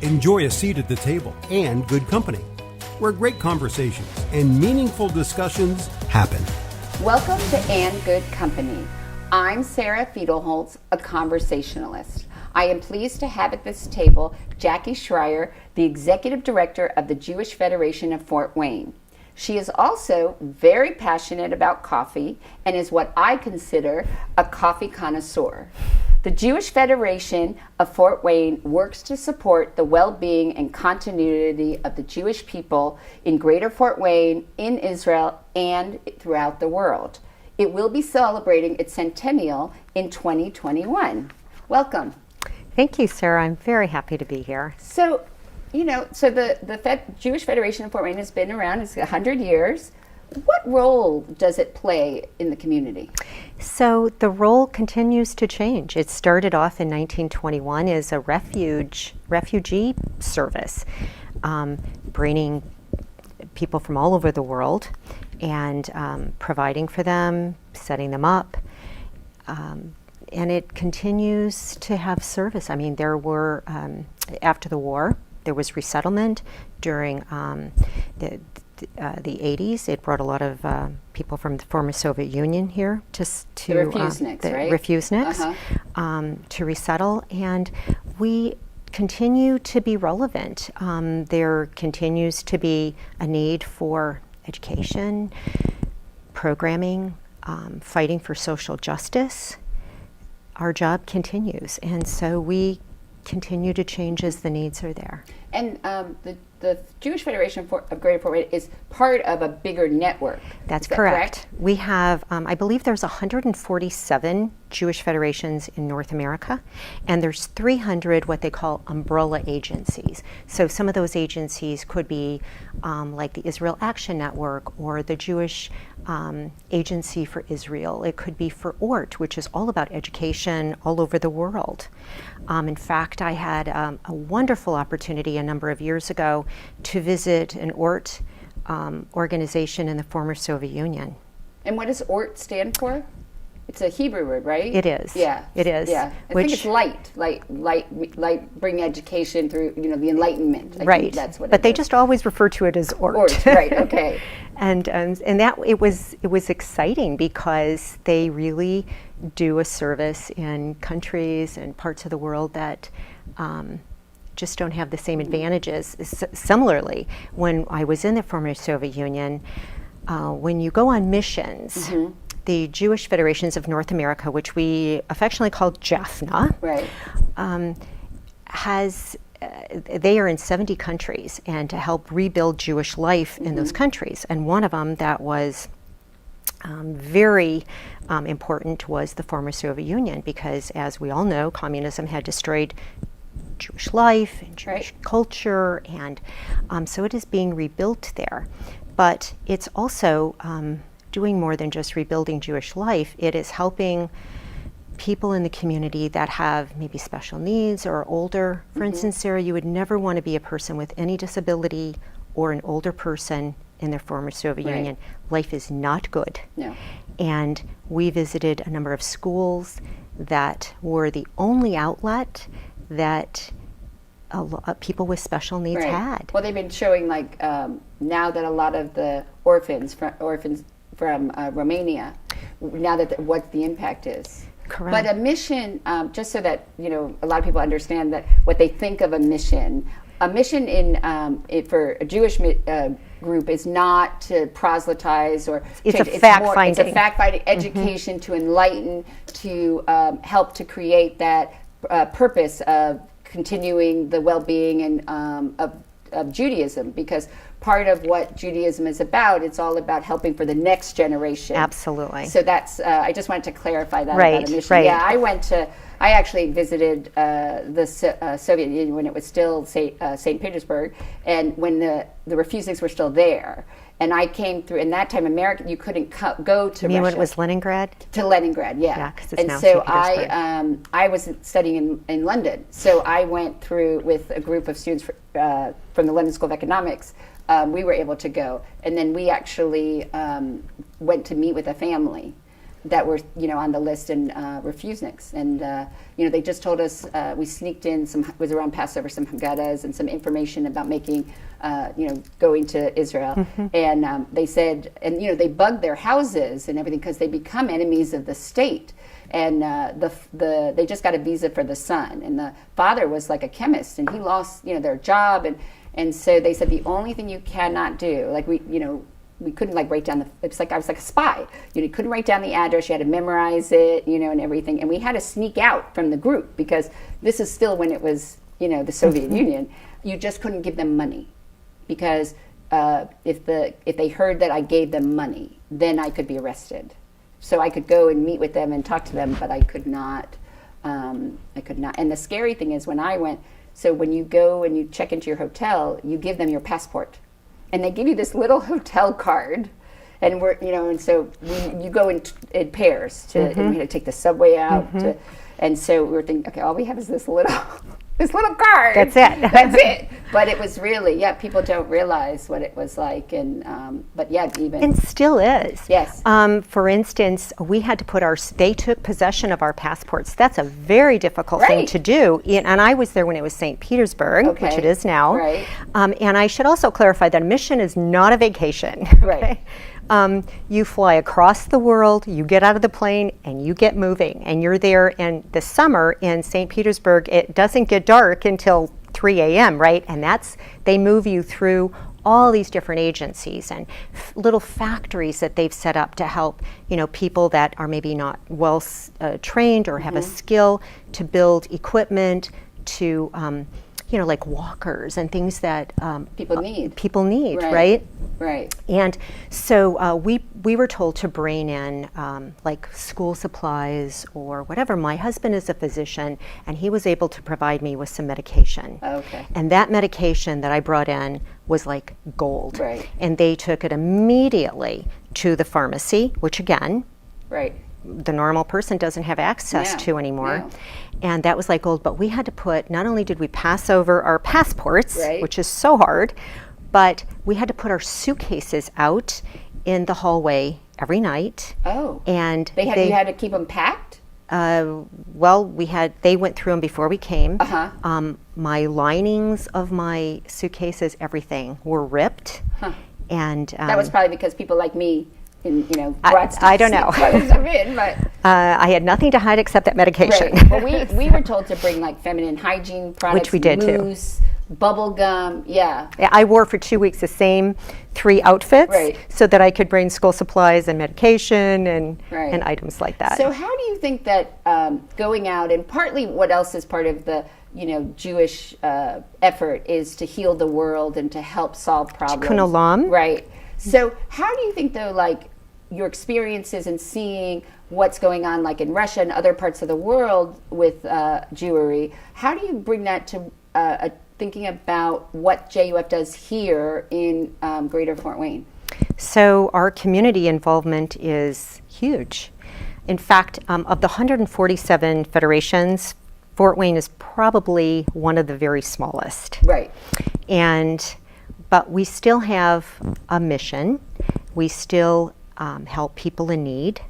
Enjoy a seat at the table and good company, where great conversations and meaningful discussions happen. Welcome to And Good Company. I'm Sara Fiedelholtz, a conversationalist. I am pleased to have at this table Jaki Schreier, the Executive Director of the Jewish Federation of Fort Wayne. She is also very passionate about coffee and is what I consider a coffee connoisseur. The Jewish Federation of Fort Wayne works to support the well-being and continuity of the Jewish people in Greater Fort Wayne, in Israel, and throughout the world. It will be celebrating its centennial in 2021. Welcome. Thank you, Sara. I'm very happy to be here. So the Jewish Federation of Fort Wayne has been around, it's 100 years. What role does it play in the community? So the role continues to change. It started off in 1921 as a refugee service, bringing people from all over the world and providing for them, setting them up. And it continues to have service. I mean, there were, after the war, there was resettlement during the 80s. It brought a lot of people from the former Soviet Union here to the refuseniks, right? Refuseniks, to resettle, and we continue to be relevant. There continues to be a need for education, programming, fighting for social justice. Our job continues, and so we continue to change as the needs are there. And the Jewish Federation of Greater Fort Wayne is part of a bigger network. That's correct. We have, I believe there's 147 Jewish federations in North America, and there's 300 what they call umbrella agencies. So some of those agencies could be like the Israel Action Network or the Jewish Agency for Israel. It could be for ORT, which is all about education all over the world. In fact, I had a wonderful opportunity a number of years ago to visit an ORT organization in the former Soviet Union. And what does ORT stand for? It's a Hebrew word, right? It is. Yeah. It is. Yeah. I think it's light, bring education through, the Enlightenment. Right. That's what. But they just always refer to it as ORT. ORT, right? Okay. and that it was exciting because they really do a service in countries and parts of the world that just don't have the same advantages. Similarly, when I was in the former Soviet Union, when you go on missions. Mm-hmm. The Jewish Federations of North America, which we affectionately call JAFNA, right. They are in 70 countries, and to help rebuild Jewish life in those countries. And one of them that was very important was the former Soviet Union, because as we all know, communism had destroyed Jewish life and Jewish culture, and so it is being rebuilt there. But it's also doing more than just rebuilding Jewish life. It is helping people in the community that have maybe special needs or are older. For instance, Sara, you would never want to be a person with any disability or an older person in their former Soviet Union. Life is not good. No. And we visited a number of schools that were the only outlet that people with special needs had. Well, they've been showing now that a lot of the orphans from Romania, now that what the impact is. Correct. But a mission, just so that a lot of people understand that what they think of a mission for a Jewish group is not to proselytize or it's a fact-finding. It's a fact-finding education to enlighten, to help to create that purpose of continuing the well-being and of Judaism, because part of what Judaism is about, it's all about helping for the next generation. Absolutely. So that's, I just wanted to clarify that about a mission. Right. Yeah, I actually visited the Soviet Union when it was still St. Petersburg, and when the refuseniks were still there. And I came through, in that time, you couldn't go to Russia. You mean when it was Leningrad? To Leningrad, yeah. Yeah, because it's now St. Petersburg. I was studying in London, so I went through with a group of students from the London School of Economics. We were able to go, and then we actually went to meet with a family that were, on the list and refuseniks. And, they just told us, we sneaked in it was around Passover, some Haggadahs and some information about making, going to Israel. And they said, and, they bugged their houses and everything because they become enemies of the state. And they just got a visa for the son. And the father was like a chemist, and he lost, their job. And so they said the only thing you cannot do, like we couldn't write down it's like I was like a spy. You couldn't write down the address. You had to memorize it, and everything. And we had to sneak out from the group because this is still when it was, the Soviet Union. You just couldn't give them money because if they heard that I gave them money, then I could be arrested. So I could go and meet with them and talk to them, but I could not. And the scary thing is when I went. So when you go and you check into your hotel, you give them your passport. And they give you this little hotel card, and you go in pairs and we had to take the subway out, and so we were thinking, okay, all we have is this little card. That's it. That's it. But it was really, people don't realize what it was like, and and still is. Yes. For instance, we had to they took possession of our passports. That's a very difficult thing to do. And I was there when it was St. Petersburg, which it is now. Right. And I should also clarify that a mission is not a vacation. Right. You fly across the world, you get out of the plane, and you get moving. And you're there in the summer in St. Petersburg. It doesn't get dark until 3 a.m., right? And they move you through all these different agencies and little factories that they've set up to help, people that are maybe not well trained or have a skill to build equipment to, like walkers and things that people need. Right? Right. And so we were told to bring in like school supplies or whatever. My husband is a physician, and he was able to provide me with some medication. Okay. And that medication that I brought in was like gold. Right. And they took it immediately to the pharmacy, which again, the normal person doesn't have access to anymore. No. And that was like gold. But we had to not only did we pass over our passports, which is so hard, but we had to put our suitcases out in the hallway every night. Oh. And you had to keep them packed? Well, they went through them before we came. Uh-huh. My linings of my suitcases, everything, were ripped. Huh. And that was probably because people like me, I don't know. I had nothing to hide except that medication. Right. Well, we were told to bring like feminine hygiene products, which we did mousse, bubble gum. Yeah. I wore for 2 weeks the same 3 outfits, so that I could bring school supplies and medication and items like that. So how do you think that going out, and partly what else is part of the Jewish effort, is to heal the world and to help solve problems? Tikkun olam. Right. So how do you think, though, like your experiences and seeing what's going on, like in Russia and other parts of the world with Jewry, how do you bring that to thinking about what JUF does here in Greater Fort Wayne? So our community involvement is huge. In fact, of the 147 federations, Fort Wayne is probably one of the very smallest. Right. But we still have a mission. We still help people in need,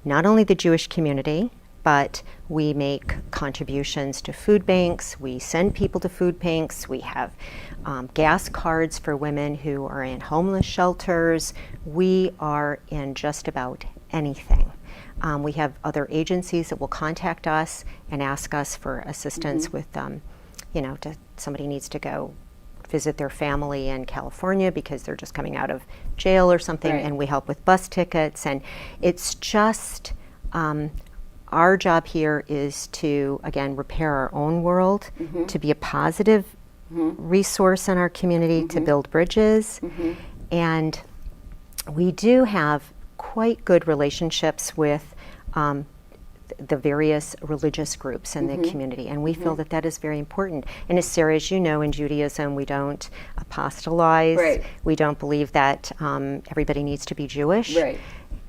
not only the Jewish community, but we make contributions to food banks. We send people to food banks. We have gas cards for women who are in homeless shelters. We are in just about anything. We have other agencies that will contact us and ask us for assistance with, somebody needs to go visit their family in California because they're just coming out of jail or something, and we help with bus tickets. And it's just, our job here is to, again, repair our own world, to be a positive resource in our community, to build bridges. And we do have quite good relationships with the various religious groups in the community, and we feel that is very important. And as Sarah, as you know, in Judaism, we don't apostolize. We don't believe that everybody needs to be Jewish.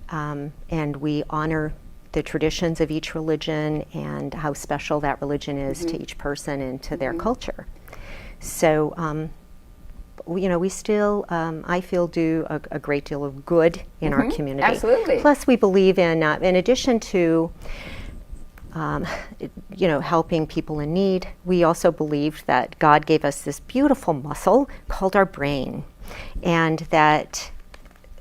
And we honor the traditions of each religion and how special that religion is to each person and to their culture. So we still, I feel, do a great deal of good in our community. Absolutely. Plus, we believe in addition to, helping people in need, we also believe that God gave us this beautiful muscle called our brain, and that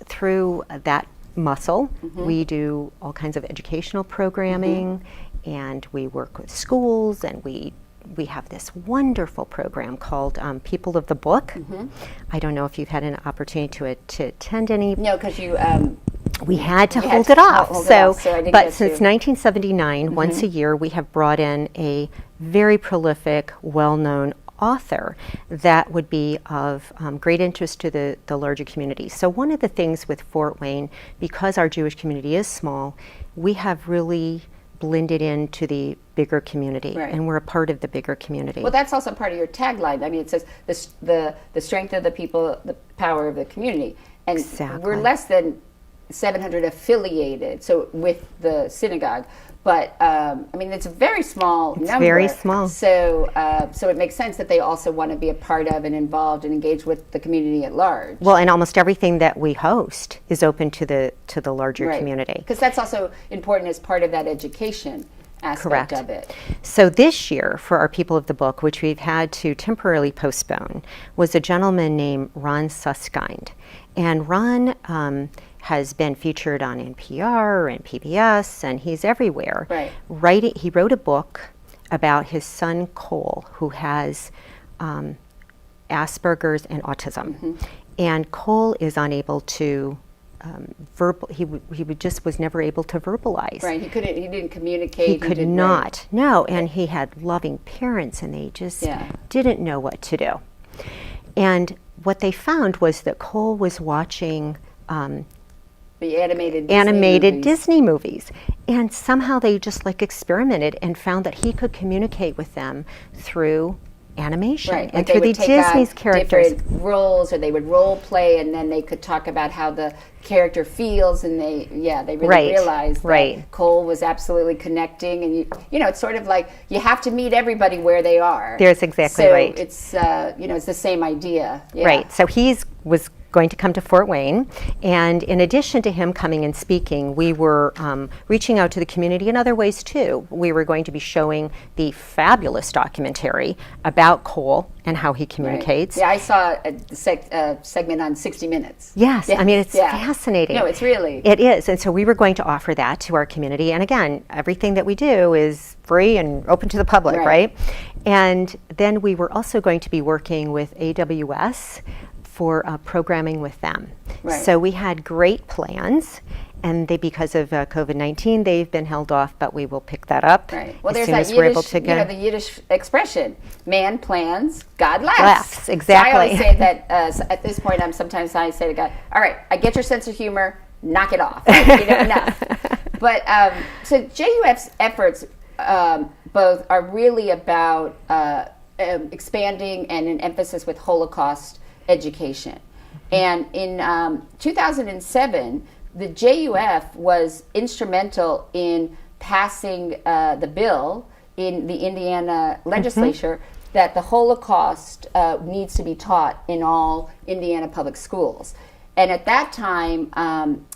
through that muscle, we do all kinds of educational programming, and we work with schools, and we have this wonderful program called People of the Book. I don't know if you've had an opportunity to attend any. No, because you. We had to hold it off. But since 1979, once a year, we have brought in a very prolific, well-known author that would be of great interest to the larger community. So one of the things with Fort Wayne, because our Jewish community is small, we have really blended into the bigger community, and we're a part of the bigger community. Well, that's also part of your tagline. I mean, it says the strength of the people, the power of the community, and we're less than 700 affiliated, so with the synagogue. But I mean, it's a very small number. It's very small. So, so it makes sense that they also want to be a part of and involved and engaged with the community at large. Well, and almost everything that we host is open to the larger community. Because that's also important as part of that education aspect of it. So this year, for our People of the Book, which we've had to temporarily postpone, was a gentleman named Ron Suskind. And Ron has been featured on NPR and PBS, and he's everywhere. He wrote a book about his son Cole, who has Asperger's and autism. And Cole is unable to he just was never able to verbalize. He didn't communicate. He could not. No, and he had loving parents, and they just didn't know what to do. And what they found was that Cole was watching the animated Disney movies. And somehow they just experimented and found that he could communicate with them through animation and through the Disney's characters. Different roles, or they would role play, and then they could talk about how the character feels, and they really realized that Cole was absolutely connecting. And you know, it's sort of like you have to meet everybody where they are. There's exactly right. It's it's the same idea. Right. So was going to come to Fort Wayne, and in addition to him coming and speaking, we were reaching out to the community in other ways too. We were going to be showing the fabulous documentary about Cole and how he communicates. Yeah, I saw a segment on 60 Minutes. Yes, I mean, it's fascinating. No, it's really. It is, and so we were going to offer that to our community, and again, everything that we do is free and open to the public, right? And then we were also going to be working with AWS for programming with them. So we had great plans, and because of COVID-19, they've been held off, but we will pick that up well, as there's soon that as Yiddish, we're able to go. The Yiddish expression, man plans, God laughs. Exactly. So I always say that at this point, sometimes I say to God, all right, I get your sense of humor, knock it off. Enough. But so JUF's efforts both are really about expanding and an emphasis with Holocaust education. And in 2007, the JUF was instrumental in passing the bill in the Indiana legislature that the Holocaust needs to be taught in all Indiana public schools. And at that time,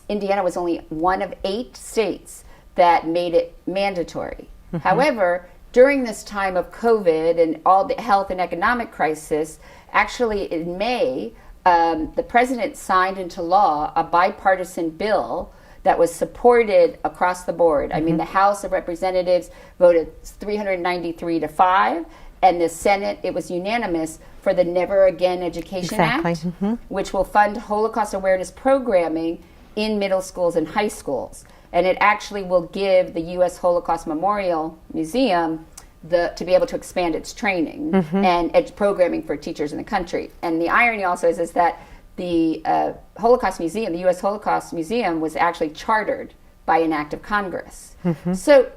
Indiana was only one of 8 states that made it mandatory. However, during this time of COVID and all the health and economic crisis, actually in May, the president signed into law a bipartisan bill that was supported across the board. I mean, the House of Representatives voted 393-5, and the Senate, it was unanimous for the Never Again Education Act, which will fund Holocaust awareness programming in middle schools and high schools. And it actually will give the U.S. Holocaust Memorial Museum to be able to expand its training and programming for teachers in the country. And the irony also is that the Holocaust Museum, the U.S. Holocaust Museum, was actually chartered by an act of Congress. So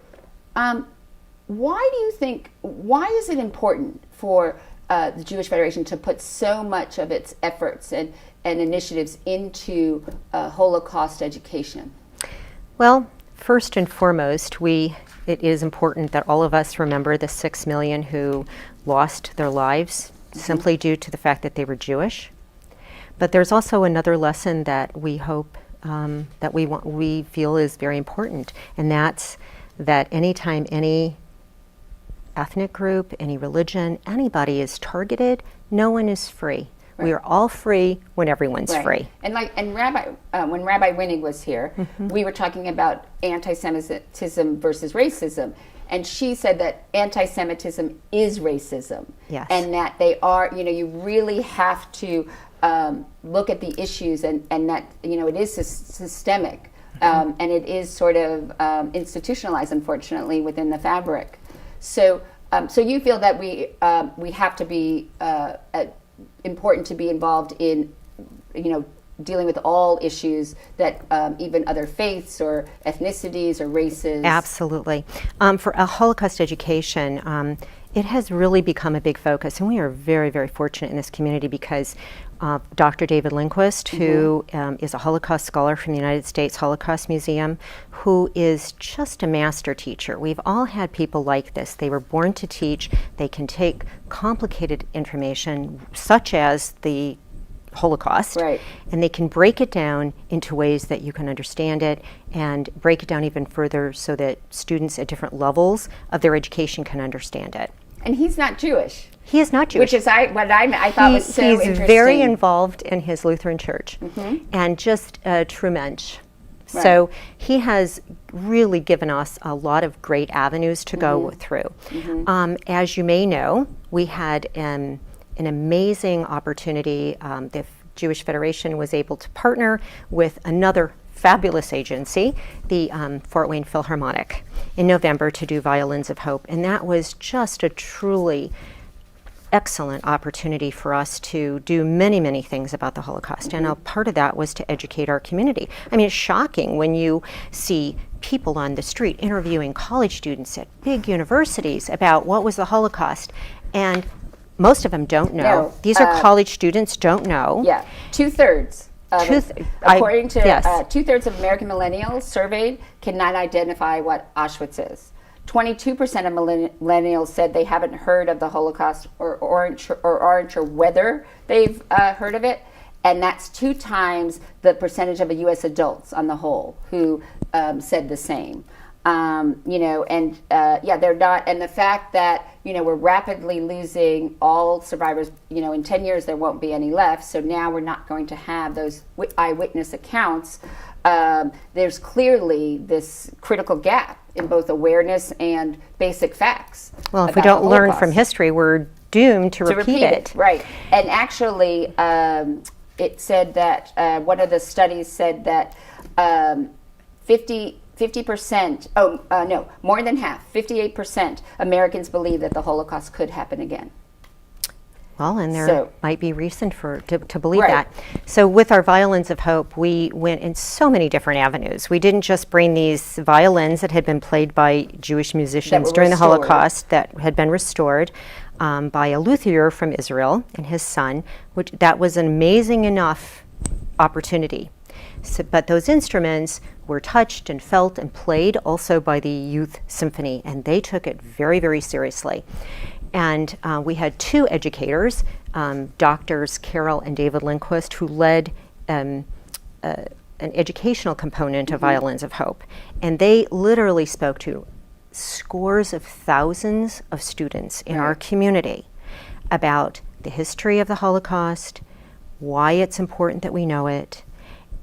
why is it important for the Jewish Federation to put so much of its efforts and initiatives into Holocaust education? Well, first and foremost, it is important that all of us remember the 6 million who lost their lives simply due to the fact that they were Jewish. But there's also another lesson that we hope that we feel is very important, and that's that anytime any ethnic group, any religion, anybody is targeted, no one is free. Right. We are all free when everyone's free. And when Rabbi Winnig was here, we were talking about anti-Semitism versus racism. And she said that anti-Semitism is racism. Yes. And that they are, you really have to look at the issues and that, it is systemic. And it is sort of institutionalized, unfortunately, within the fabric. So you feel that we have to be important to be involved in, dealing with all issues that even other faiths or ethnicities or races. Absolutely. For a Holocaust education, it has really become a big focus, and we are very, very fortunate in this community because Dr. David Lindquist, who is a Holocaust scholar from the United States Holocaust Museum, who is just a master teacher. We've all had people like this. They were born to teach. They can take complicated information, such as the Holocaust, and they can break it down into ways that you can understand it and break it down even further so that students at different levels of their education can understand it. And he's not Jewish. He is not Jewish. Which is what I thought was so interesting. He's very involved in his Lutheran church and just a true mensch. Right. So he has really given us a lot of great avenues to go through. As you may know, we had an amazing opportunity. The Jewish Federation was able to partner with another fabulous agency, the Fort Wayne Philharmonic, in November to do Violins of Hope. And that was just a truly excellent opportunity for us to do many, many things about the Holocaust. And a part of that was to educate our community. I mean, it's shocking when you see people on the street interviewing college students at big universities about what was the Holocaust. And most of them don't know. No, These are college students, don't know. Yeah, two-thirds. According to 2/3 of American millennials surveyed cannot identify what Auschwitz is. 22% of millennials said they haven't heard of the Holocaust or aren't sure whether they've heard of it. And that's 2 times the percentage of U.S. adults on the whole who said the same. They're not. And the fact that, we're rapidly losing all survivors, in 10 years there won't be any left. So now we're not going to have those eyewitness accounts. There's clearly this critical gap in both awareness and basic facts. Well, if we don't learn from history, we're doomed to repeat it. Right. And actually, it said that one of the studies said that 50%, more than half, 58% Americans believe that the Holocaust could happen again. Well, and there might be reason to believe that. So with our Violins of Hope, we went in so many different avenues. We didn't just bring these violins that had been played by Jewish musicians during the Holocaust that had been restored by a luthier from Israel and his son, that was an amazing enough opportunity. So, but those instruments were touched and felt and played also by the Youth Symphony, and they took it very, very seriously. And we had 2 educators, Doctors Carol and David Lindquist, who led an educational component of Violins of Hope. And they literally spoke to scores of thousands of students in our community about the history of the Holocaust, why it's important that we know it.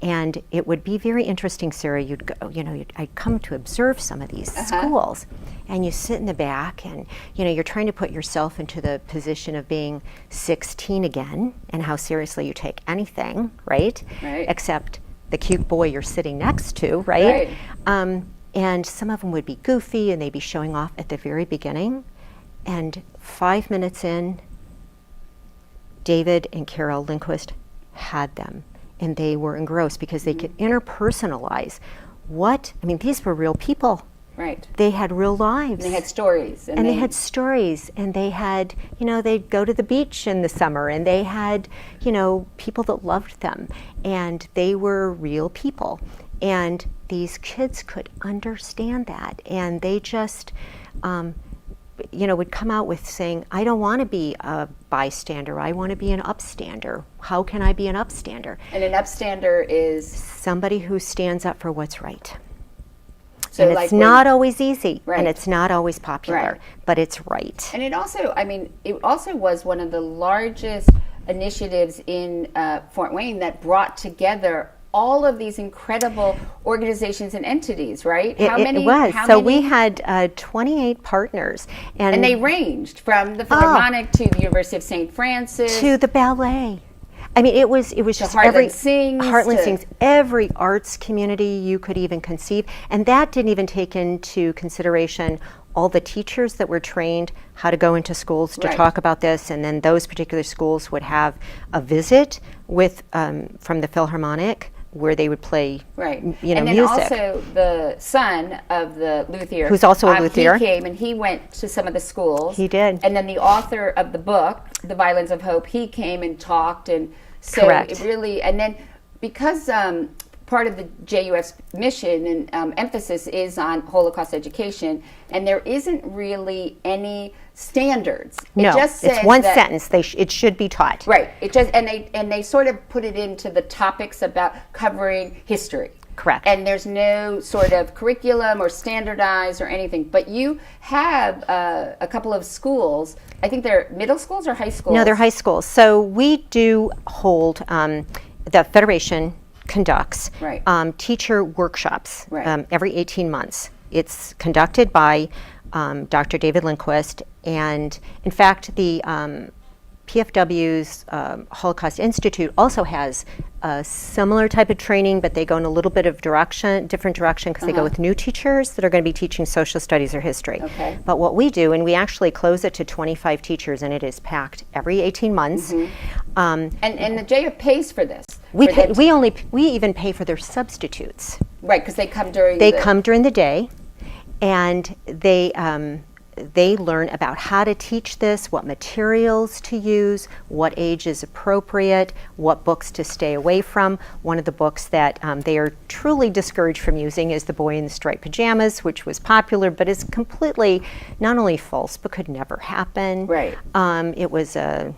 And it would be very interesting, Sarah, I'd come to observe some of these schools, and you sit in the back and, you're trying to put yourself into the position of being 16 again and how seriously you take anything, right? Except the cute boy you're sitting next to, right? And some of them would be goofy and they'd be showing off at the very beginning. And 5 minutes in, David and Carol Lindquist had them. And they were engrossed because they could interpersonalize these were real people. Right. They had real lives. And they had stories. And they had stories. And they had, they'd go to the beach in the summer and they had, people that loved them. And they were real people. And these kids could understand that. And they just, would come out with saying, I don't want to be a bystander, I want to be an upstander. How can I be an upstander? And an upstander is? Somebody who stands up for what's right. So and like it's not always easy, right. and it's not always popular, right. but it's right. And it also was one of the largest initiatives in Fort Wayne that brought together all of these incredible organizations and entities, right? It was. So we had 28 partners. And they ranged from the Philharmonic to the University of St. Francis. To the ballet. I mean, it was just Heartland Sings, every arts community you could even conceive. And that didn't even take into consideration all the teachers that were trained how to go into schools to talk about this, and then those particular schools would have a visit with from the Philharmonic where they would play and then music. Also the son of the luthier, who's also a luthier, he came and he went to some of the schools. He did. And then the author of the book, The Violins of Hope, he came and talked, and so Correct. It really, and then because part of the JUF's mission and emphasis is on Holocaust education, and there isn't really any standards. No, it just says it's one sentence. It should be taught. Right. It just and they sort of put it into the topics about covering history. Correct. And there's no sort of curriculum or standardized or anything. But you have a couple of schools. I think they're middle schools or high schools? No, they're high schools. So we do hold, the Federation conducts teacher workshops every 18 months. It's conducted by Dr. David Lindquist. And in fact, the PFW's Holocaust Institute also has a similar type of training, but they go in a little bit of different direction, because they go with new teachers that are going to be teaching social studies or history. Okay. But what we do, and we actually close it to 25 teachers, and it is packed every 18 months. And the JF pays for this. We even pay for their substitutes. Right, because they come during the day, and they learn about how to teach this, what materials to use, what age is appropriate, what books to stay away from. One of the books that they are truly discouraged from using is The Boy in the Striped Pajamas, which was popular, but is completely not only false, but could never happen. Right. It was a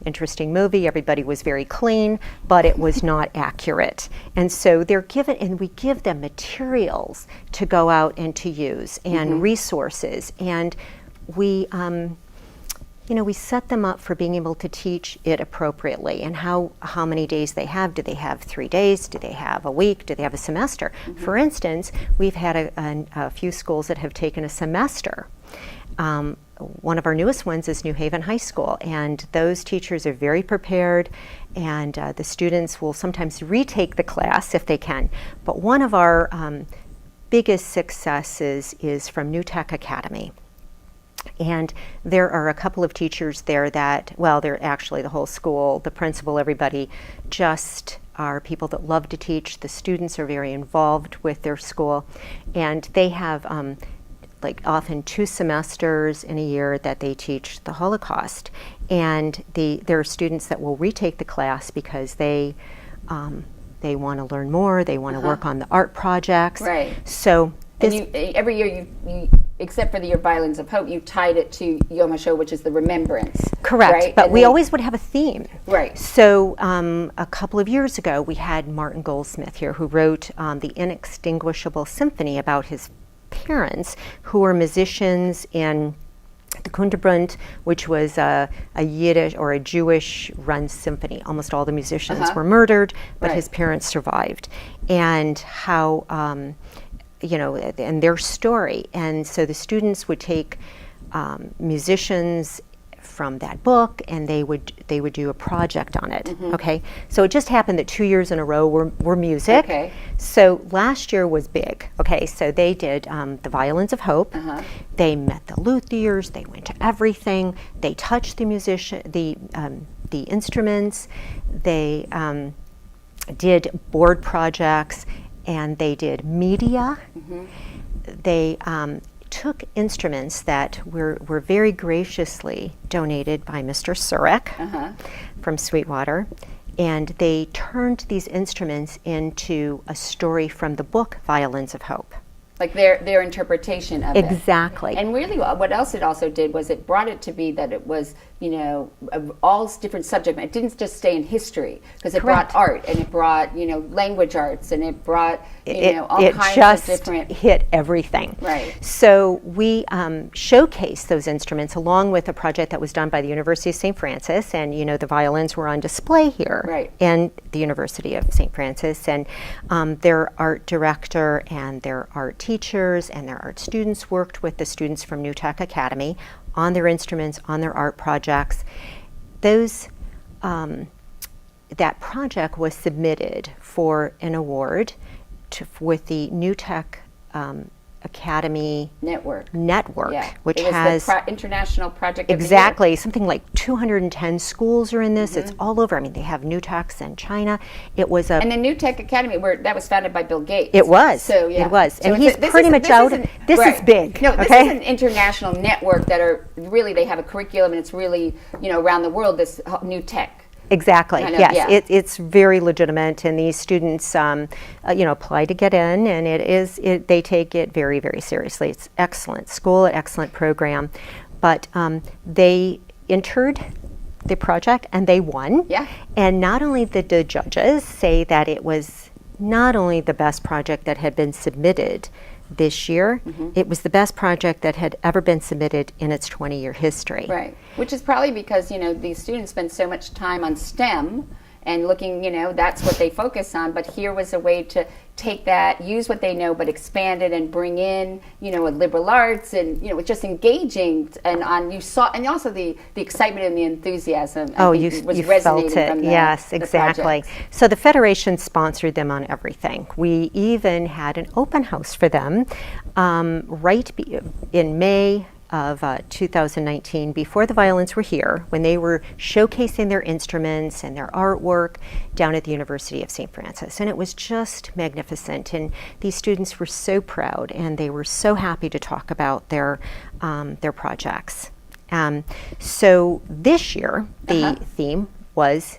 interesting movie. Everybody was very clean, but it was not accurate. And so they're given, and we give them materials to go out and to use, and resources, and we set them up for being able to teach it appropriately, and how many days they have. Do they have 3 days? Do they have a week? Do they have a semester? For instance, we've had a few schools that have taken a semester. One of our newest ones is New Haven High School, and those teachers are very prepared, and the students will sometimes retake the class if they can. But one of our biggest successes is from New Tech Academy. And there are a couple of teachers there they're actually the whole school, the principal, everybody, just are people that love to teach. The students are very involved with their school, and they have often 2 semesters in a year that they teach the Holocaust. And there are students that will retake the class because they want to learn more, they want to work on the art projects. Right. So every year you except for your Violins of Hope, you tied it to Yom HaShoah, which is the remembrance. Correct, right? But we always would have a theme. Right. So a couple of years ago, we had Martin Goldsmith here, who wrote the Inextinguishable Symphony about his parents, who were musicians in the Kunterbund, which was a Yiddish or a Jewish-run symphony. Almost all the musicians were murdered, but his parents survived. And how, and their story. And so the students would take musicians from that book, and they would do a project on it. Okay, so it just happened that 2 years in a row were music. Okay. So last year was big. Okay, so they did the Violins of Hope. They met the luthiers. They went to everything. They touched the instruments. They did board projects, and they did media. They took instruments that were very graciously donated by Mr. Surek from Sweetwater, and they turned these instruments into a story from the book Violins of Hope. like their interpretation of it. Exactly. And really, what else it also did was it brought it to be that it was, all different subject matter. It didn't just stay in history, because it Correct. brought art, and it brought, language arts, and it brought, all it kinds just of different. hit everything. Right. So we showcased those instruments along with a project that was done by the University of St. Francis, and the violins were on display here, Right. and the University of St. Francis, and their art director and their art teachers and their art students worked with the students from New Tech Academy on their instruments, on their art projects. Those that project was submitted for an award with the New Tech Academy Network, which it was has the international project of the year. exactly something like 210 schools are in this. It's all over. I mean, they have New Techs in China. It was And the New Tech Academy, that was founded by Bill Gates. It was. So yeah, It was, So and he's pretty much out. This is big. No, this okay? is an international network that are really, they have a curriculum, and it's really around the world. This New Tech. Exactly. Kind of, yes, yeah. it's very legitimate, and these students, apply to get in, and they take it very, very seriously. It's excellent school, excellent program, but they entered the project and they won. Yeah. And not only did the judges say that it was not only the best project that had been submitted this year, it was the best project that had ever been submitted in its 20-year history. Right, which is probably because, these students spend so much time on STEM and looking, that's what they focus on. But here was a way to take that, use what they know, but expand it and bring in, a liberal arts, and it's just engaging. And also the excitement and the enthusiasm. Oh, I you think was felt resonating it. from Yes, the exactly. projects. So the Federation sponsored them on everything. We even had an open house for them in May of 2019, before the violins were here, when they were showcasing their instruments and their artwork down at the University of St. Francis. And it was just magnificent. And these students were so proud, and they were so happy to talk about their projects. So this year, the theme was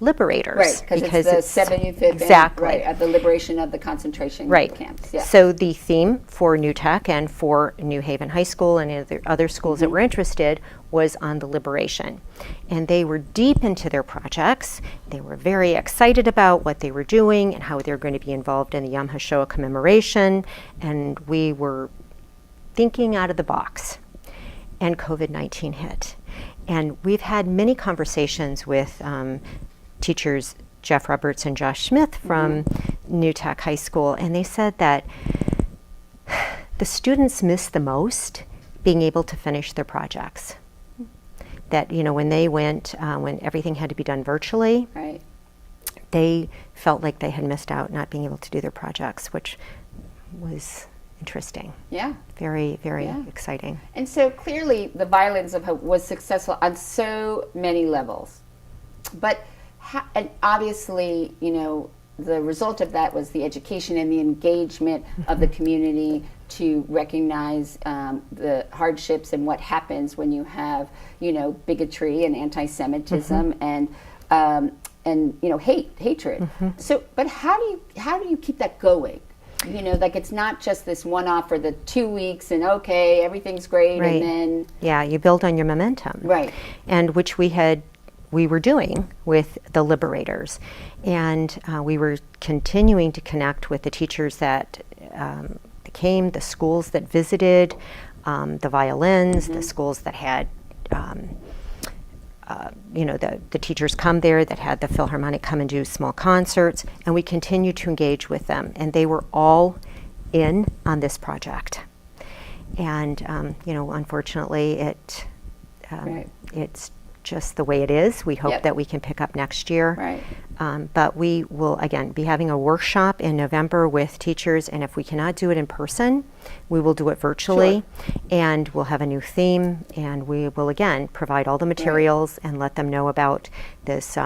liberators. Right, because it's the 75th exactly of the liberation of the concentration camps. Yeah. So the theme for New Tech and for New Haven High School and other schools that were interested was on the liberation. And they were deep into their projects. They were very excited about what they were doing and how they were going to be involved in the Yom HaShoah commemoration. And we were thinking out of the box. And COVID-19 hit. And we've had many conversations with teachers Jeff Roberts and Josh Smith from New Tech High School, and they said that the students miss the most being able to finish their projects. That, when they went, when everything had to be done virtually, Right. they felt like they had missed out not being able to do their projects, which was interesting. Yeah. Very, very Yeah. exciting. And so clearly the Violins of Hope was successful on so many levels. But, and obviously, the result of that was the education and the engagement of the community to recognize the hardships and what happens when you have, bigotry and anti-Semitism and hatred. So, but how do you keep that going? It's not just this one-off for the 2 weeks and okay, everything's great, Right. and then Yeah, you build on your momentum. Right. And which we were doing with the liberators. And we were continuing to connect with the teachers that came, the schools that visited, the violins, the schools that had the teachers come there that had the Philharmonic come and do small concerts, and we continued to engage with them, and they were all in on this project. And unfortunately, it's just the way it is. We hope that we can pick up next year. Right. But we will, again, be having a workshop in November with teachers, and if we cannot do it in person, we will do it virtually. Sure. And we'll have a new theme, and we will, again, provide all the materials and let them know about this,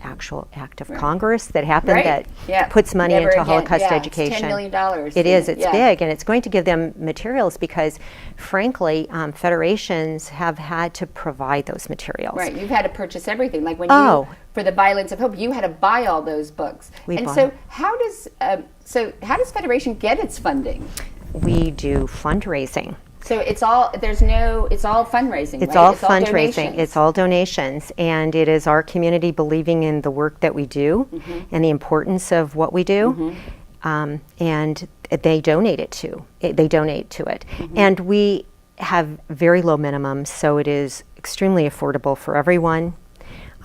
actual act of Congress that happened Right. that puts money Never into again. Holocaust It's education. $10 million. It is. It's Yeah. big, and it's going to give them materials because, frankly, federations have had to provide those materials. Right, you've had to purchase everything. Like when Oh. you, for the Violence of Hope, you had to buy all those books. We and bought so it. how does Federation get its funding? We do fundraising. So it's all fundraising. It's right? all fundraising. donations. It's all donations, and it is our community believing in the work that we do and the importance of what we do, and they donate to it. And we have very low minimums, so it is extremely affordable for everyone.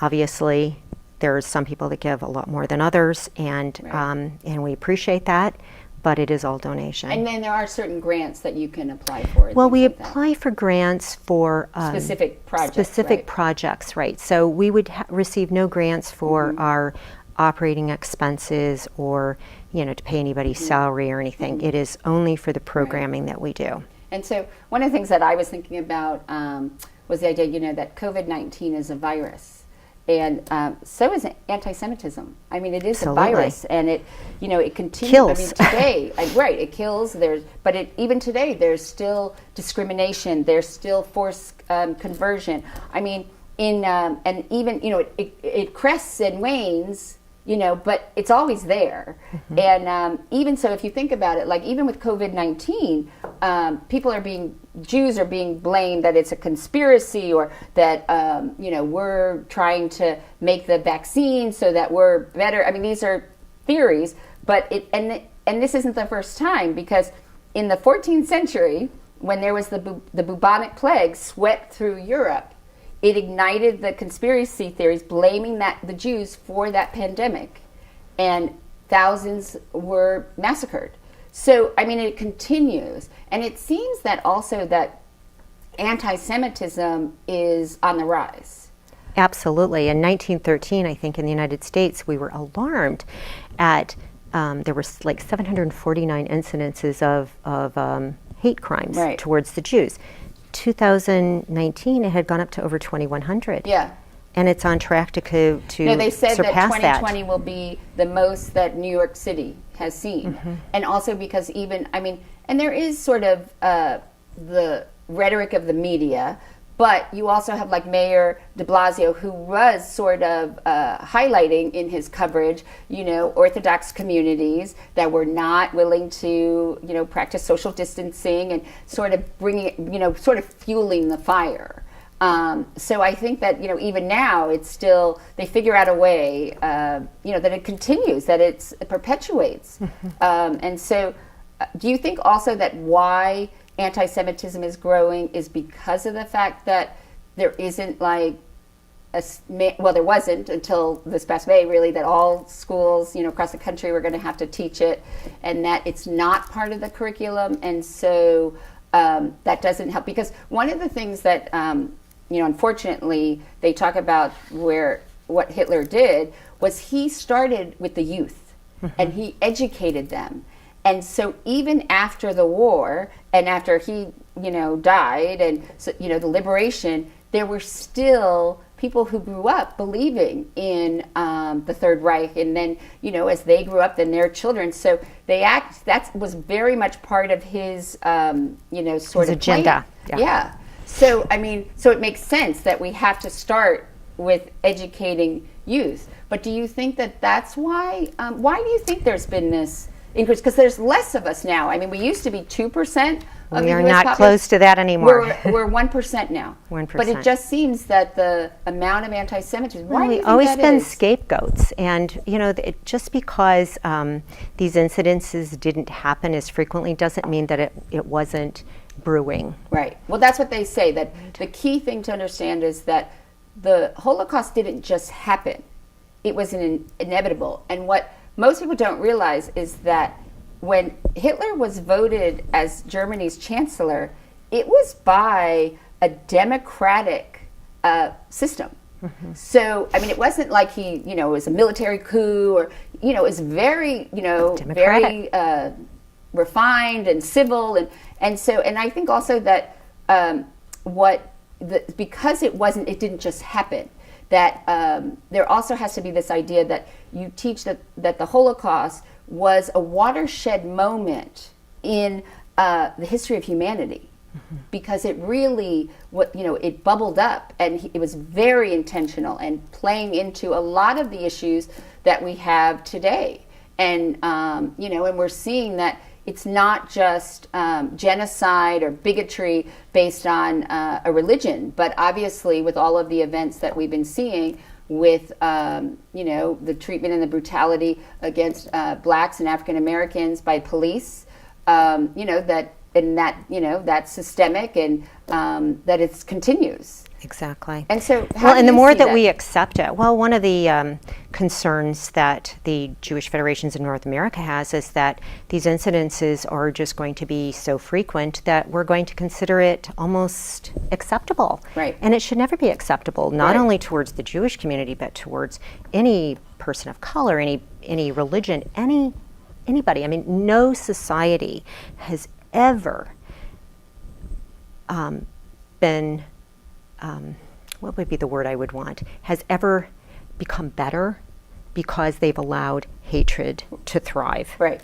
Obviously, there's some people that give a lot more than others, and we appreciate that. But it is all donation. And then there are certain grants that you can apply for. Well, we like that. apply for grants for Specific projects. Specific right? projects, right? So we would receive no grants for our operating expenses or, to pay anybody's salary or anything. It is only for the programming that we do. And so one of the things that I was thinking about was the idea, that COVID-19 is a virus. And so is anti-Semitism. I mean, it is Absolutely. a virus, and it continues. Kills. I mean, today, it kills. Even today, there's still discrimination. There's still forced conversion. I mean, and even it crests and wanes. But it's always there. And even so, if you think about it, like even with COVID-19, Jews are being blamed that it's a conspiracy or that, we're trying to make the vaccine so that we're better. I mean, these are theories, but and this isn't the first time, because in the 14th century, when there was the bubonic plague swept through Europe, it ignited the conspiracy theories, blaming the Jews for that pandemic, and thousands were massacred. So, I mean, it continues, and it seems that also that anti-Semitism is on the rise. Absolutely. In 1913, I think in the United States, we were alarmed at there were like 749 incidences of hate crimes towards the Jews. 2019, it had gone up to over 2,100. Yeah. And it's on track to No, they said that surpass 2020 will be the most that New York City has seen. And also because and there is sort of the rhetoric of the media, but you also have like Mayor de Blasio, who was sort of highlighting in his coverage, Orthodox communities that were not willing to, practice social distancing and sort of bringing, sort of fueling the fire. So I think that, even now it's still, they figure out a way, that it continues, that it perpetuates. And so do you think also that why anti-Semitism is growing is because of the fact that there isn't there wasn't until this past May, really, that all schools, across the country were going to have to teach it, and that it's not part of the curriculum, and so that doesn't help. Because one of the things that, unfortunately, they talk about what Hitler did was he started with the youth, and he educated them. And so even after the war and after he, died and, so, the liberation, there were still people who grew up believing in the Third Reich. And then, as they grew up, then their children. So that was very much part of his, sort his of agenda. Yeah. So, so it makes sense that we have to start with educating youth. But do you think that that's why? Why do you think there's been this increase? Because there's less of us now. We used to be 2% of we the are US not population. Close to that anymore. We're 1% now. 1%. But it just seems that the amount of anti-Semitism. Why do you we've think always that been is? scapegoats, and just because these incidences didn't happen as frequently doesn't mean that it wasn't brewing. Right. Well, that's what they say. That the key thing to understand is that the Holocaust didn't just happen; it was inevitable. And what most people don't realize is that when Hitler was voted as Germany's chancellor, it was by a democratic system. So, it wasn't like he, it was a military coup or, it was very, very refined and civil. And so, and I think also that because it didn't just happen, that there also has to be this idea that you teach that the Holocaust was a watershed moment in the history of humanity, because it really, it bubbled up, and it was very intentional and playing into a lot of the issues that we have today. And, and we're seeing that it's not just genocide or bigotry based on a religion, but obviously with all of the events that we've been seeing with, the treatment and the brutality against blacks and African Americans by police, that's systemic, and that it continues. Exactly. And so, and the more that we accept it, one of the concerns that the Jewish Federations in North America has is that these incidences are just going to be so frequent that we're going to consider it almost acceptable. Right. And it should never be acceptable, not only towards the Jewish community, but towards any person of color, any religion, anybody. I mean, no society has ever been, what would be the word I would want, has ever become better because they've allowed hatred to thrive. Right.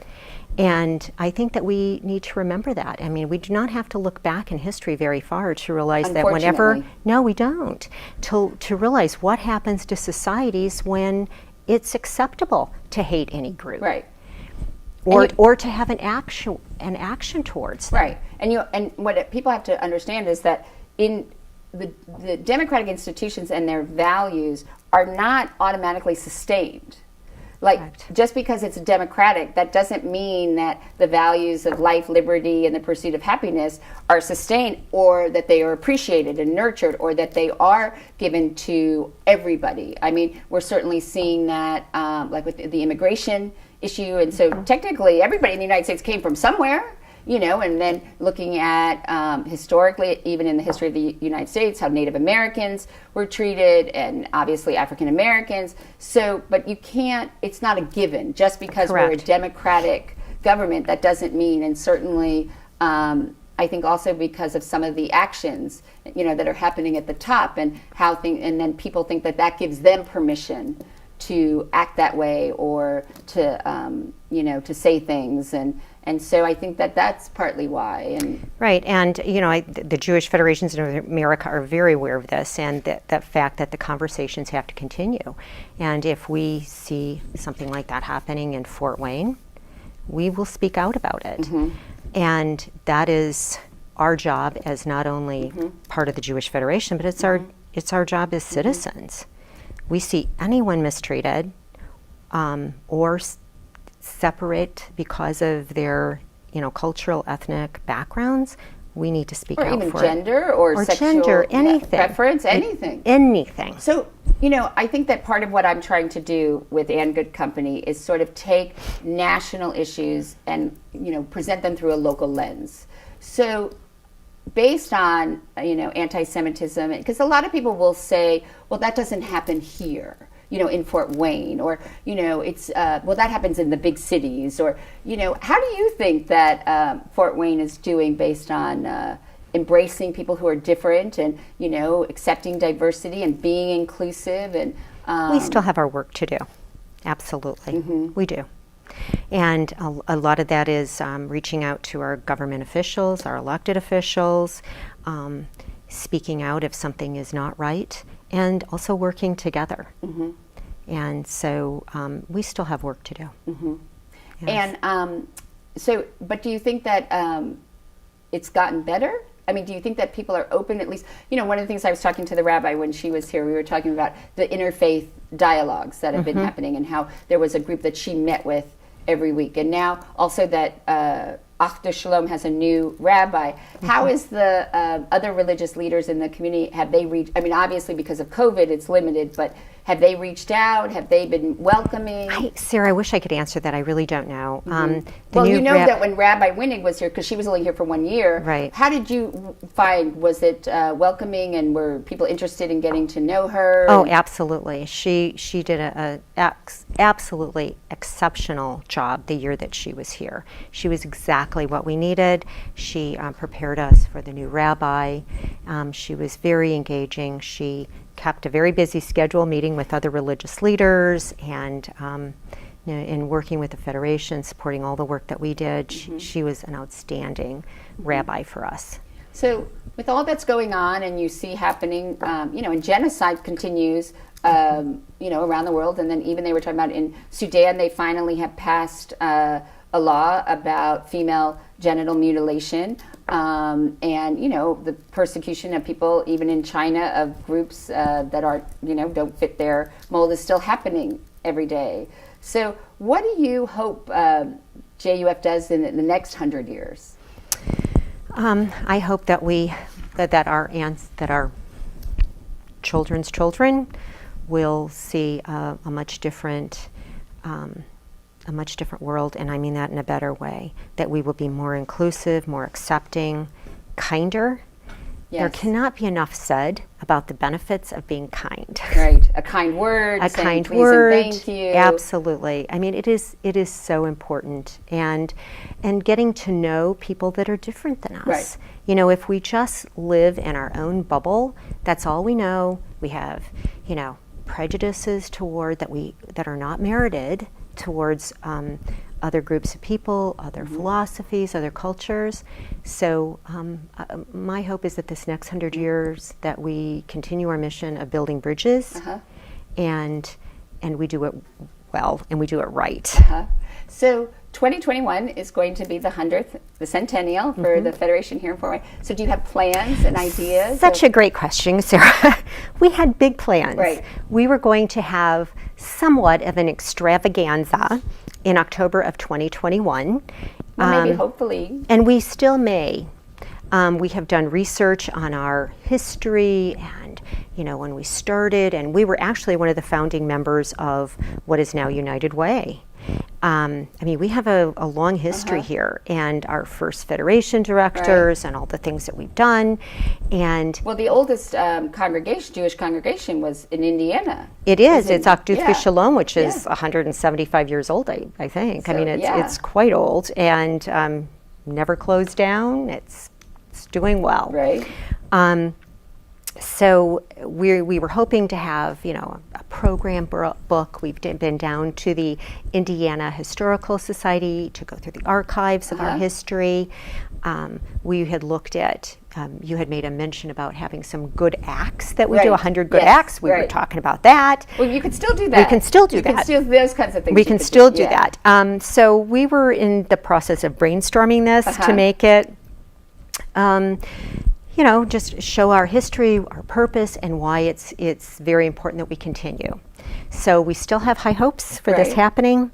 And I think that we need to remember that. I mean, we do not have to look back in history very far to realize that no, we don't, to realize what happens to societies when it's acceptable to hate any group. Right. Or to have an action towards them. Right. And what people have to understand is that in the democratic institutions and their values are not automatically sustained. Like, Correct. Just because it's democratic, that doesn't mean that the values of life, liberty, and the pursuit of happiness are sustained, or that they are appreciated and nurtured, or that they are given to everybody. I mean, we're certainly seeing that, like with the immigration issue, and so technically everybody in the United States came from somewhere. And then looking at historically, even in the history of the United States, how Native Americans were treated, and obviously African Americans. So, but you can't, it's not a given. Just because Correct. we're a democratic government, that doesn't mean, and certainly I think also because of some of the actions, that are happening at the top, and and then people think that gives them permission to act that way, or to, to say things. And so I think that's partly why. Right, and the Jewish Federations in America are very aware of this, and that fact that the conversations have to continue. And if we see something like that happening in Fort Wayne, we will speak out about it. Mm-hmm. And that is our job as not only part of the Jewish Federation, but it's our job as citizens. We see anyone mistreated or separate because of their, cultural, ethnic backgrounds, we need to speak out for it. Or even gender or sexual gender, anything. Preference, anything. Anything. So, I think that part of what I'm trying to do with And Good Company is sort of take national issues and, present them through a local lens. So, based on, anti-Semitism, because a lot of people will say, well, that doesn't happen here, in Fort Wayne, or, it's, well, that happens in the big cities, or, how do you think that Fort Wayne is doing based on embracing people who are different, and, accepting diversity and being inclusive? And we still have our work to do. Absolutely. We do. And a lot of that is reaching out to our government officials, our elected officials, speaking out if something is not right, and also working together. And so we still have work to do. Yes. And but do you think that it's gotten better? I mean, do you think that people are open, at least, one of the things I was talking to the rabbi when she was here, we were talking about the interfaith dialogues that have been happening, and how there was a group that she met with every week. And now also that Achda Shalom has a new rabbi. How is the other religious leaders in the community, have they reached, I mean, obviously because of COVID it's limited, but have they reached out? Have they been welcoming? Sarah, I wish I could answer that. I really don't know. Well, that when Rabbi Winnig was here, because she was only here for 1 year, right. How did you find, was it welcoming, and were people interested in getting to know her? Oh, absolutely. She did a absolutely exceptional job the year that she was here. She was exactly what we needed. She prepared us for the new rabbi, She was very engaging. She kept a very busy schedule, meeting with other religious leaders and in working with the Federation, supporting all the work that we did. She was an outstanding rabbi for us. So with all that's going on and you see happening, and genocide continues, around the world, and then even they were talking about in Sudan, they finally have passed a law about female genital mutilation, and the persecution of people, even in China, of groups that are don't fit their mold is still happening every day. So, what do you hope JUF does in the next 100 years? I hope that that our children's children will see a much different world, and I mean that in a better way. That we will be more inclusive, more accepting, kinder. Yes. There cannot be enough said about the benefits of being kind. Right, a kind word, a saying kind please word, and thank you. Absolutely. I mean, it is so important, and getting to know people that are different than us. Right. If we just live in our own bubble, that's all we know. We have, prejudices that are not merited towards other groups of people, other philosophies, other cultures. So my hope is that this next 100 years that we continue our mission of building bridges, and we do it well and we do it right. So 2021 is going to be the 100th, the centennial for the Federation here in Fort Wayne. So do you have plans and ideas? Such a great question, Sarah. We had big plans. Right. We were going to have somewhat of an extravaganza in October of 2021. Well, maybe, hopefully. And we still may. We have done research on our history and, when we started, and we were actually one of the founding members of what is now United Way. We have a long history here, and our first Federation directors and all the things that we've done. And well, the oldest Jewish congregation was in Indiana. It is. It's Akduth V'Shalom, which is 175 years old, I think. So, it's quite old, and never closed down. It's doing well. Right. So we were hoping to have, a program book. We've been down to the Indiana Historical Society to go through the archives of our history. We had looked at, you had made a mention about having some good acts that we do, 100 good acts. We were talking about that. Well, you could still do that. We can still do that. You can still do those kinds of things. We can still do that. So we were in the process of brainstorming this to make it, just show our history, our purpose, and why it's very important that we continue. So we still have high hopes for this happening.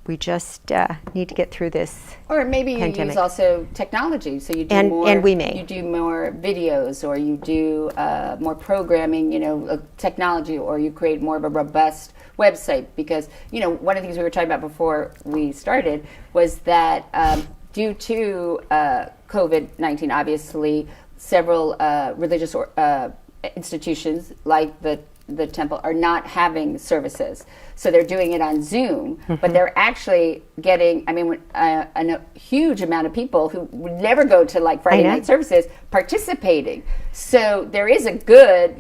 We just need to get through this. Or maybe pandemic. You use also technology, so you do more. And we may. You do more videos, or you do more programming. Technology, or you create more of a robust website. Because one of the things we were talking about before we started was that due to COVID-19, obviously, several religious institutions like the temple are not having services. So they're doing it on Zoom, but they're actually getting, a huge amount of people who would never go to Friday night services participating. So there is a good,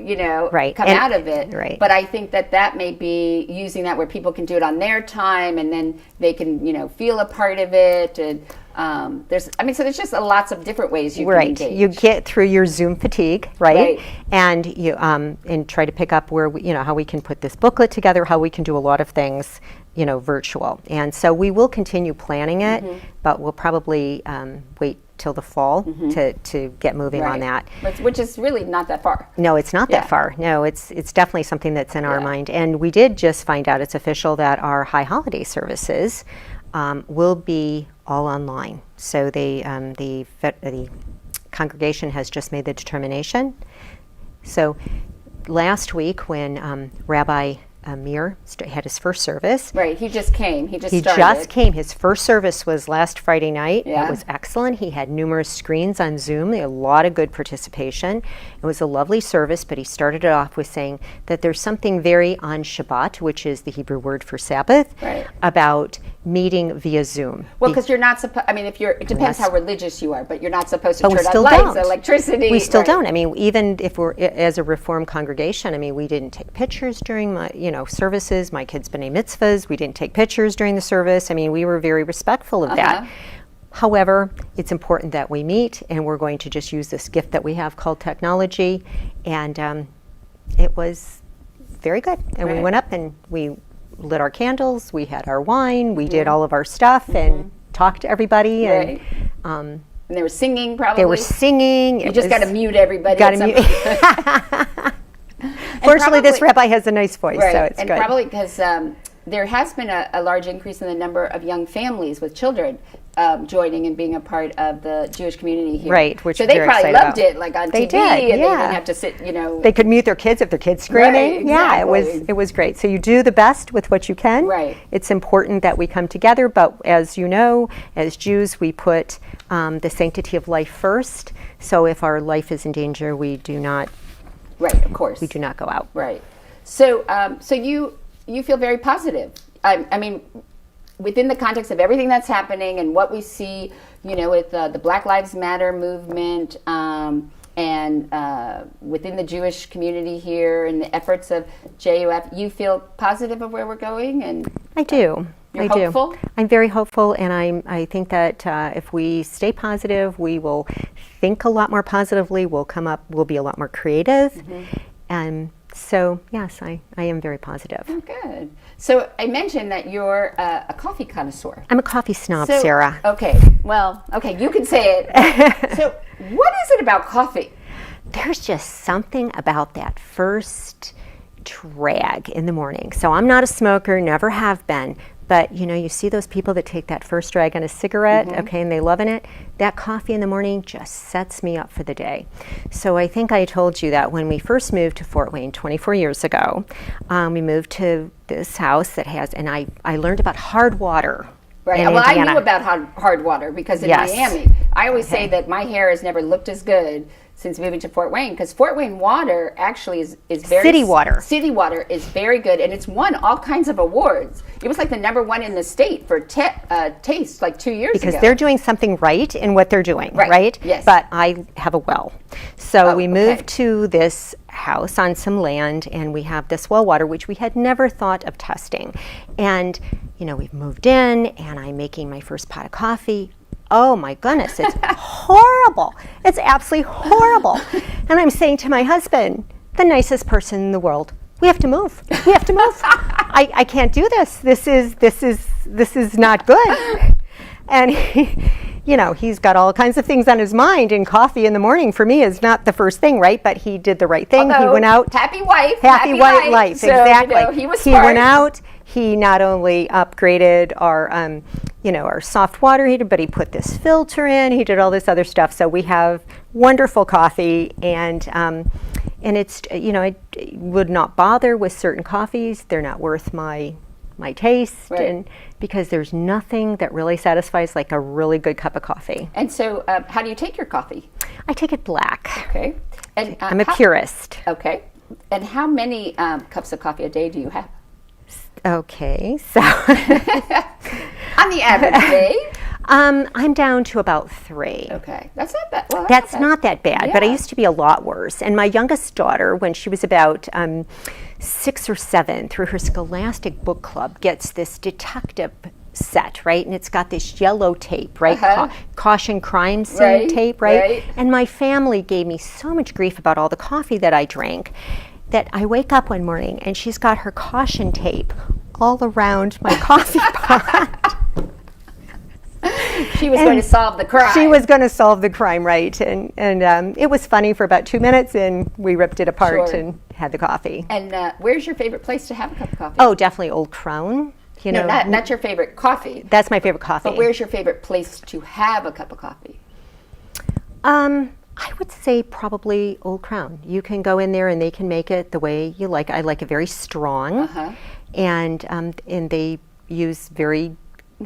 come out of it. Right. But I think that may be using that where people can do it on their time, and then they can, feel a part of it. And there's just lots of different ways you can engage. You get through your Zoom fatigue, right? And you and try to pick up where how we can put this booklet together, how we can do a lot of things, virtual. And so we will continue planning it, but we'll probably wait till the fall to get moving on that. Which is really not that far. No, it's not that far. No, it's definitely something that's in our mind. And we did just find out, it's official, that our high holiday services will be all online. So the congregation has just made the determination. So last week when Rabbi Amir had his first service. Right, he just came. He just came. His first service was last Friday night. Yeah. It was excellent. He had numerous screens on Zoom. He had a lot of good participation. It was a lovely service, but he started it off with saying that there's something very on Shabbat, which is the Hebrew word for Sabbath, about meeting via Zoom. Well, because you're not supposed, I mean, it depends how religious you are, but you're not supposed to But turn on lights, electricity. We still don't. I mean, even if we're as a Reformed congregation, I mean, we didn't take pictures during my, services. My kids' b'nai mitzvahs, we didn't take pictures during the service. I mean, we were very respectful of that. However, it's important that we meet, and we're going to just use this gift that we have called technology, and it was very good. And we went up and we lit our candles, we had our wine, we did all of our stuff and talked to everybody. And they were singing, probably. They were singing. You just got to mute everybody. Fortunately, this rabbi has a nice voice, so it's good. And probably because there has been a large increase in the number of young families with children joining and being a part of the Jewish community here. Right, which so they probably loved it, like on they TV, did, and they didn't have to sit, They could mute their kids if their kids screaming. Right, exactly. Yeah, it was great. So you do the best with what you can. Right. It's important that we come together, but as you know, as Jews, we put the sanctity of life first. So if our life is in danger, we do not. Right, of course. We do not go out. Right. So, so you feel very positive. I mean, within the context of everything that's happening and what we see, with the Black Lives Matter movement, and within the Jewish community here and the efforts of JUF, you feel positive of where we're going? And I do. You're hopeful? do. I'm very hopeful, and I think that if we stay positive, we will think a lot more positively. We'll be a lot more creative, and so yes, I am very positive. Oh, good. So I mentioned that you're a coffee connoisseur. I'm a coffee snob, Sarah. Okay. Well, okay, you can say it. So what is it about coffee? There's just something about that first drag in the morning. So I'm not a smoker, never have been. But, you see those people that take that first drag on a cigarette, and they loving it. That coffee in the morning just sets me up for the day. So I think I told you that when we first moved to Fort Wayne 24 years ago, we moved to this house that has, and I learned about hard water. Right. Well, Indiana. I knew about hard water because in Miami, I always say that my hair has never looked as good since moving to Fort Wayne, because Fort Wayne water actually is very... City water. City water is very good, and it's won all kinds of awards. It was like the #1 in the state for taste like 2 years ago. Because they're doing something right in what they're doing, right? Yes. But I have a well. So we moved to this house on some land, and we have this well water, which we had never thought of testing. And, we've moved in, and I'm making my first pot of coffee. Oh my goodness, it's horrible. It's absolutely horrible. And I'm saying to my husband, the nicest person in the world, we have to move. We have to move. I can't do this. This is not good. And he's got all kinds of things on his mind, and coffee in the morning for me is not the first thing, right? But he did the right thing. Although, he went out. Happy white life. So, exactly. He was smart. He went out. He not only upgraded our, our soft water heater, but he put this filter in. He did all this other stuff. So we have wonderful coffee, and it's, I would not bother with certain coffees. They're not worth my taste, and because there's nothing that really satisfies like a really good cup of coffee. And so, how do you take your coffee? I take it black. Okay. And I'm a purist. Okay. And how many cups of coffee a day do you have? Okay, so on the average day, I'm down to about 3. Okay, that's not bad. Well, that's not that bad, but I used to be a lot worse. And my youngest daughter, when she was about 6 or 7, through her Scholastic book club, gets this detective set, right? And it's got this yellow tape, right? Caution crime scene tape, right? And my family gave me so much grief about all the coffee that I drank, that I wake up one morning and she's got her caution tape all around my coffee pot. She was going to solve the crime. She was going to solve the crime, right? And it was funny for about 2 minutes, and we ripped it apart and had the coffee. And where's your favorite place to have a cup of coffee? Oh, definitely Old Crown. No, not your favorite coffee. That's my favorite coffee. But where's your favorite place to have a cup of coffee? I would say probably Old Crown. You can go in there and they can make it the way you like. I like it very strong, and they use very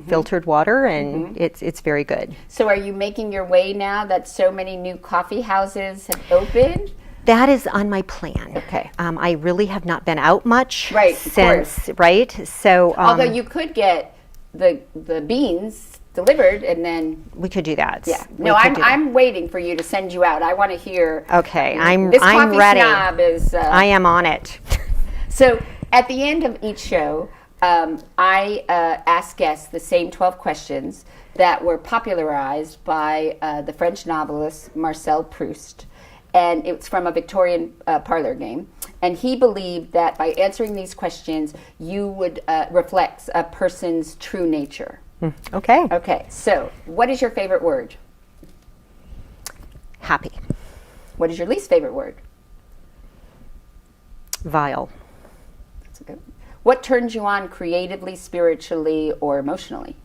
filtered water, and it's very good. So are you making your way now that so many new coffee houses have opened? That is on my plan. Okay. I really have not been out much Right, of since, right? So, Although you could get the beans delivered and then we could do that. yeah. We No, could do that. I'm waiting for you to send you out. I want to hear. Okay, This I'm coffee ready. snob is. I am on it. So at the end of each show, I ask guests the same 12 questions that were popularized by the French novelist Marcel Proust. And it's from a Victorian parlor game. And he believed that by answering these questions, you would reflect a person's true nature. Okay. Okay, so what is your favorite word? Happy. What is your least favorite word? Vile. That's a good one. What turns you on creatively, spiritually, or emotionally?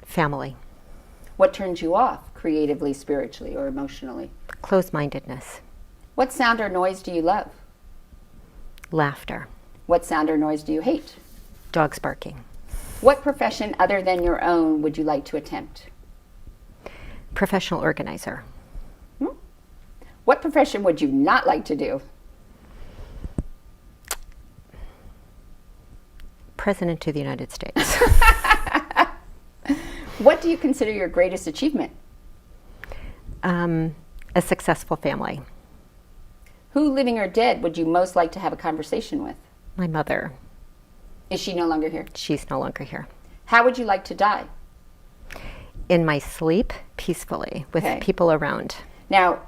Family. What turns you off creatively, spiritually, or emotionally? Closed-mindedness. What sound or noise do you love? Laughter. What sound or noise do you hate? Dogs barking. What profession other than your own would you like to attempt? Professional organizer. What profession would you not like to do? President of the United States. What do you consider your greatest achievement? A successful family. Who, living or dead, would you most like to have a conversation with? My mother. Is she no longer here? She's no longer here. How would you like to die? In my sleep, peacefully, with Okay. people around. Now,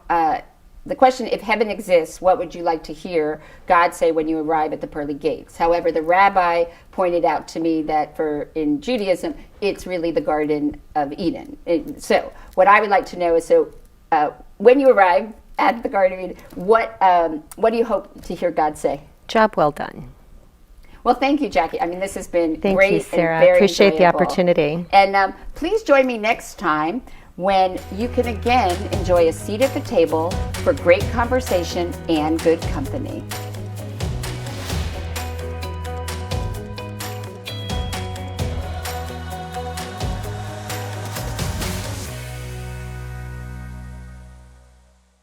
the question, if heaven exists, what would you like to hear God say when you arrive at the pearly gates? However, the rabbi pointed out to me that in Judaism, it's really the Garden of Eden. So what I would like to know is, when you arrive at the Garden of Eden, what do you hope to hear God say? Job well done. Well, thank you, Jackie. I mean, this has been Thank great you, Sarah. and very Appreciate the enjoyable. opportunity. And please join me next time when you can again enjoy a seat at the table for great conversation and good company.